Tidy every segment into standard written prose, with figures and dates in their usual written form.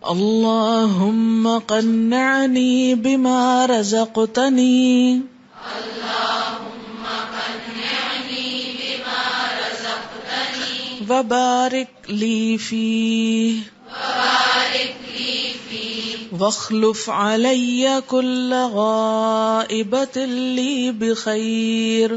اللہم قنعنی بما رزقتنی وبارک لی فیہ واخلف علی کل غائبۃ لی بخیر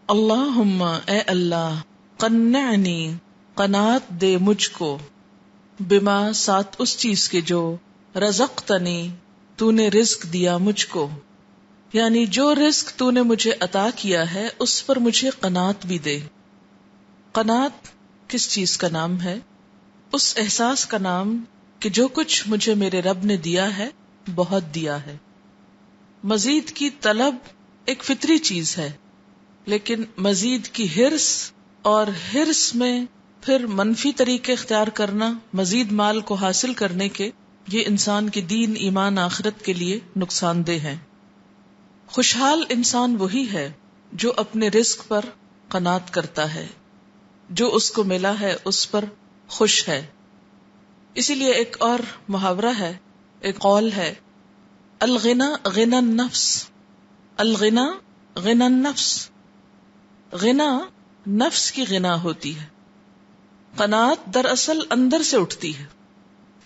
اللہم اے اللہ قنعنی قناعت دے مجھ کو بما ساتھ اس چیز کے جو رزقتنی تو نے رزق دیا مجھ کو، یعنی جو رزق تو نے مجھے عطا کیا ہے اس پر مجھے قناعت بھی دے۔ قناعت کس چیز کا نام ہے؟ اس احساس کا نام کہ جو کچھ مجھے میرے رب نے دیا ہے بہت دیا ہے۔ مزید کی طلب ایک فطری چیز ہے، لیکن مزید کی حرص اور حرص میں پھر منفی طریقے اختیار کرنا مزید مال کو حاصل کرنے کے، یہ انسان کے دین ایمان آخرت کے لیے نقصان دہ ہے۔ خوشحال انسان وہی ہے جو اپنے رزق پر قناعت کرتا ہے، جو اس کو ملا ہے اس پر خوش ہے۔ اسی لیے ایک اور محاورہ ہے، ایک قول ہے، الغنا غنا النفس، الغنا غنا النفس، غنا نفس کی غنا ہوتی ہے، قناعت دراصل اندر سے اٹھتی ہے۔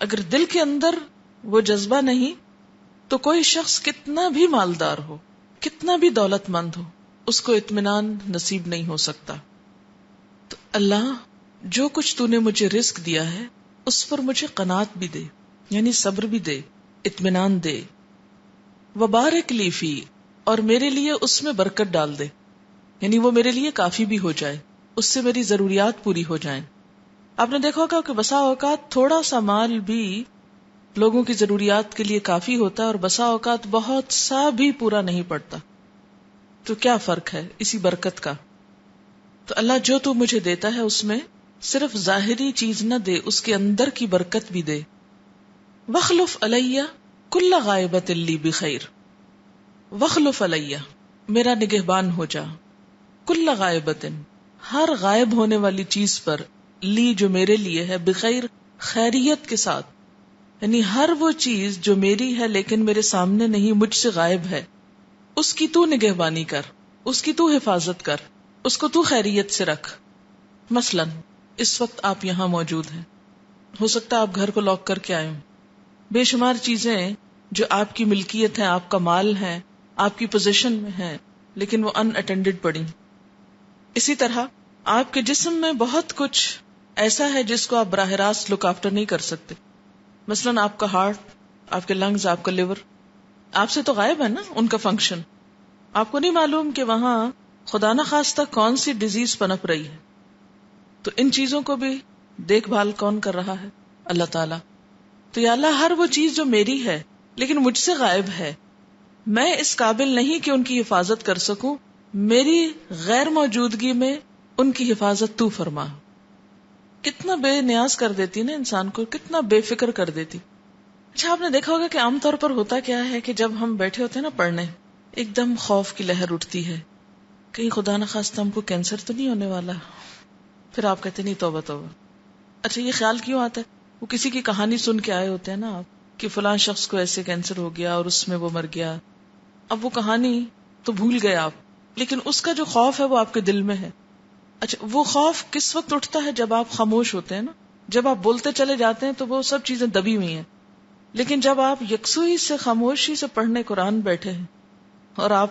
اگر دل کے اندر وہ جذبہ نہیں تو کوئی شخص کتنا بھی مالدار ہو، کتنا بھی دولت مند ہو، اس کو اطمینان نصیب نہیں ہو سکتا۔ تو اللہ جو کچھ تو نے مجھے رزق دیا ہے اس پر مجھے قناعت بھی دے، یعنی صبر بھی دے، اطمینان دے۔ وبارک لی فی، اور میرے لیے اس میں برکت ڈال دے، یعنی وہ میرے لیے کافی بھی ہو جائے، اس سے میری ضروریات پوری ہو جائیں۔ آپ نے دیکھا ہوگا کہ بسا اوقات تھوڑا سا مال بھی لوگوں کی ضروریات کے لیے کافی ہوتا ہے اور بسا اوقات بہت سا بھی پورا نہیں پڑتا۔ تو کیا فرق ہے؟ اسی برکت کا۔ تو اللہ جو تو مجھے دیتا ہے اس میں صرف ظاہری چیز نہ دے، اس کے اندر کی برکت بھی دے۔ وخلف علیہ کل غائبۃ لی بخیر، وخلف علیہ میرا نگہبان ہو جا، کل غائبۃ ہر غائب ہونے والی چیز پر، لی جو میرے لیے ہے، بخیر خیریت کے ساتھ، یعنی ہر وہ چیز جو میری ہے لیکن میرے سامنے نہیں، مجھ سے غائب ہے، اس کی تو نگہبانی کر، اس کی تو حفاظت کر، اس کو تو خیریت سے رکھ۔ مثلا اس وقت آپ یہاں موجود ہیں، ہو سکتا ہے آپ گھر کو لاک کر کے آئے ہوں، بے شمار چیزیں جو آپ کی ملکیت ہے، آپ کا مال ہے، آپ کی پوزیشن میں ہے، لیکن وہ ان اٹینڈڈ پڑی۔ اسی طرح آپ کے جسم میں بہت کچھ ایسا ہے جس کو آپ براہ راست لک آفٹر نہیں کر سکتے، مثلا آپ کا ہارٹ، آپ کے لنگز، آپ کا لیور، آپ سے تو غائب ہے نا ان کا فنکشن۔ آپ کو نہیں معلوم کہ وہاں خدا نہ خواستہ کون سی ڈیزیز پنپ رہی ہے، تو ان چیزوں کو بھی دیکھ بھال کون کر رہا ہے؟ اللہ تعالیٰ۔ تو یا اللہ ہر وہ چیز جو میری ہے لیکن مجھ سے غائب ہے، میں اس قابل نہیں کہ ان کی حفاظت کر سکوں، میری غیر موجودگی میں ان کی حفاظت تو فرما۔ کتنا بے نیاز کر دیتی نا انسان کو، کتنا بے فکر کر دیتی۔ اچھا آپ نے دیکھا ہوگا کہ عام طور پر ہوتا کیا ہے کہ جب ہم بیٹھے ہوتے ہیں نا پڑھنے، ایک دم خوف کی لہر اٹھتی ہے، کہیں خدا نہ خواستہ ہم کو کینسر تو نہیں ہونے والا، پھر آپ کہتے نہیں توبہ توبہ۔ اچھا یہ خیال کیوں آتا ہے؟ وہ کسی کی کہانی سن کے آئے ہوتے ہیں نا آپ، کہ فلاں شخص کو ایسے کینسر ہو گیا اور اس میں وہ مر گیا، اب وہ کہانی تو بھول گئے آپ، لیکن اس کا جو خوف ہے وہ آپ کے دل میں ہے۔ اچھا وہ خوف کس وقت اٹھتا ہے؟ جب آپ خاموش ہوتے ہیں نا، جب آپ بولتے چلے جاتے ہیں تو وہ سب چیزیں دبی ہوئی ہیں، لیکن جب آپ یکسوئی سے خاموشی سے پڑھنے قرآن بیٹھے ہیں اور آپ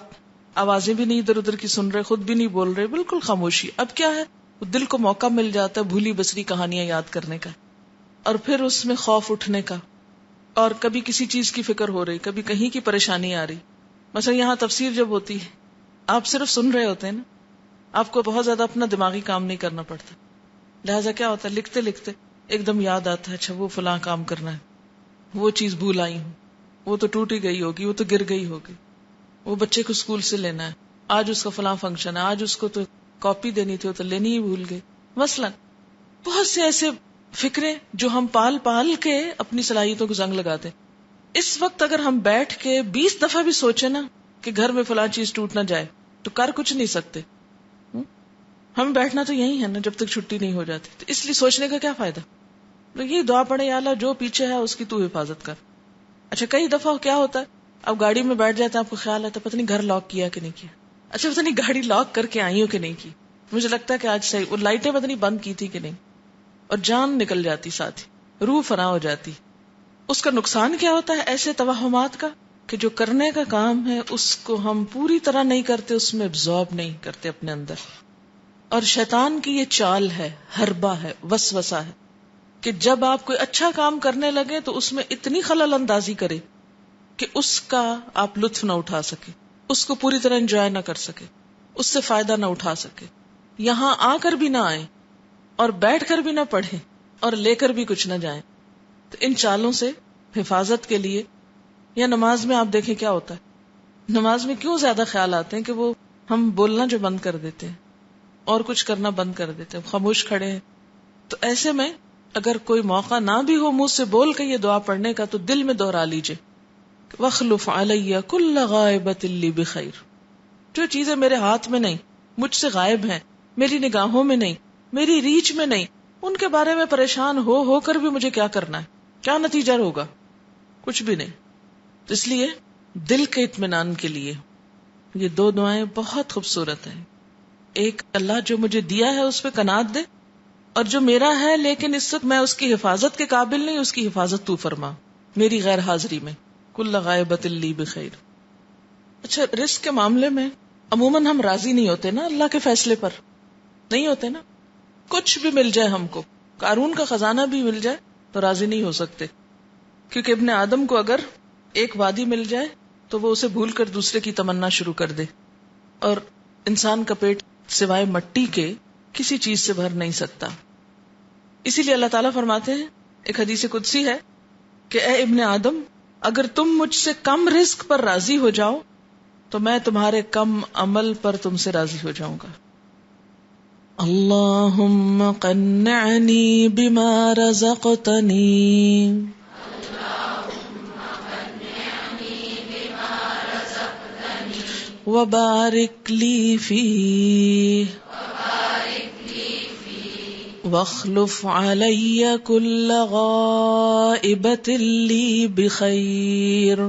آوازیں بھی نہیں ادھر ادھر کی سن رہے، خود بھی نہیں بول رہے، بالکل خاموشی، اب کیا ہے دل کو موقع مل جاتا ہے بھولی بسری کہانیاں یاد کرنے کا، اور پھر اس میں خوف اٹھنے کا، اور کبھی کسی چیز کی فکر ہو رہی، کبھی کہیں کی پریشانی آ رہی۔ مثلا یہاں تفسیر جب ہوتی ہے آپ صرف سن رہے ہوتے ہیں نا، آپ کو بہت زیادہ اپنا دماغی کام نہیں کرنا پڑتا، لہٰذا کیا ہوتا ہے لکھتے لکھتے ایک دم یاد آتا ہے، اچھا وہ فلاں کام کرنا ہے، وہ چیز بھول آئی ہوں، وہ تو ٹوٹی گئی ہوگی، وہ تو گر گئی ہوگی، وہ بچے کو اسکول سے لینا ہے، آج اس کا فلاں فنکشن ہے، آج اس کو تو کاپی دینی تھی وہ تو لینی ہی بھول گئی۔ مثلا بہت سے ایسے فکریں جو ہم پال پال کے اپنی صلاحیتوں کو زنگ لگاتے، اس وقت اگر ہم بیٹھ کے 20 دفعہ بھی سوچیں نا کہ گھر میں فلاں چیز ٹوٹ نہ جائے تو کر کچھ نہیں سکتے۔ ہمیں بیٹھنا تو یہی ہے نا جب تک چھٹی نہیں ہو جاتی، تو اس لیے سوچنے کا کیا فائدہ؟ یہ دعا پڑھے یا اللہ جو پیچھے ہے اس کی تو حفاظت کر. اچھا کئی دفعہ کیا ہوتا ہے، اب گاڑی میں بیٹھ جاتے ہیں، آپ کو خیال آتا ہے پتہ نہیں گھر لاک کیا کہ نہیں کیا، اچھا پتہ نہیں گاڑی لاک کر کے آئی ہوں کہ نہیں کی، مجھے لگتا ہے کہ آج صحیح، وہ لائٹیں پتہ نہیں بند کی تھی کہ نہیں، اور جان نکل جاتی ساتھ ہی، روح فنا ہو جاتی. اس کا نقصان کیا ہوتا ہے ایسے توہمات کا، کہ جو کرنے کا کام ہے اس کو ہم پوری طرح نہیں کرتے، اس میں ابزارب نہیں کرتے اپنے اندر. اور شیطان کی یہ چال ہے، حربہ ہے، وسوسہ ہے کہ جب آپ کوئی اچھا کام کرنے لگے تو اس میں اتنی خلل اندازی کرے کہ اس کا آپ لطف نہ اٹھا سکے، اس کو پوری طرح انجوائے نہ کر سکے، اس سے فائدہ نہ اٹھا سکے، یہاں آ کر بھی نہ آئے اور بیٹھ کر بھی نہ پڑھیں اور لے کر بھی کچھ نہ جائیں. تو ان چالوں سے حفاظت کے لیے، یا نماز میں آپ دیکھیں کیا ہوتا ہے، نماز میں کیوں زیادہ خیال آتے ہیں کہ وہ ہم بولنا جو بند کر دیتے ہیں اور کچھ کرنا بند کر دیتے ہیں، خاموش کھڑے ہیں. تو ایسے میں اگر کوئی موقع نہ بھی ہو منہ سے بول کے یہ دعا پڑھنے کا تو دل میں دوہرا لیجئے، وَاخْلُفْ عَلَيَّ كُلَّ غَائِبَةٍ لِّي بِخَيْرٍ. جو چیزیں میرے ہاتھ میں نہیں، مجھ سے غائب ہیں، میری نگاہوں میں نہیں، میری ریچ میں نہیں، ان کے بارے میں پریشان ہو کر بھی مجھے کیا کرنا ہے، کیا نتیجہ ہوگا؟ کچھ بھی نہیں. اس لیے دل کے اطمینان کے لیے یہ دو دعائیں بہت خوبصورت ہیں. ایک، اللہ جو مجھے دیا ہے اس پہ قناعت دے، اور جو میرا ہے لیکن اس وقت میں اس کی حفاظت کے قابل نہیں، اس کی حفاظت تو فرما میری غیر حاضری میں. کل غائبۃ لی بخیر. اچھا رزق کے معاملے میں عموماً ہم راضی نہیں ہوتے نا اللہ کے فیصلے پر، نہیں ہوتے نا. کچھ بھی مل جائے ہم کو، قارون کا خزانہ بھی مل جائے تو راضی نہیں ہو سکتے، کیونکہ ابن آدم کو اگر ایک وادی مل جائے تو وہ اسے بھول کر دوسرے کی تمنا شروع کر دے، اور انسان کا پیٹ سوائے مٹی کے کسی چیز سے بھر نہیں سکتا. اسی لیے اللہ تعالیٰ فرماتے ہیں، ایک حدیث قدسی ہے کہ اے ابن آدم، اگر تم مجھ سے کم رزق پر راضی ہو جاؤ تو میں تمہارے کم عمل پر تم سے راضی ہو جاؤں گا. اللہم قنعنی بما رزقتنی وبارک لی فیہ واخلف علی کل غائبۃ لی بخیر.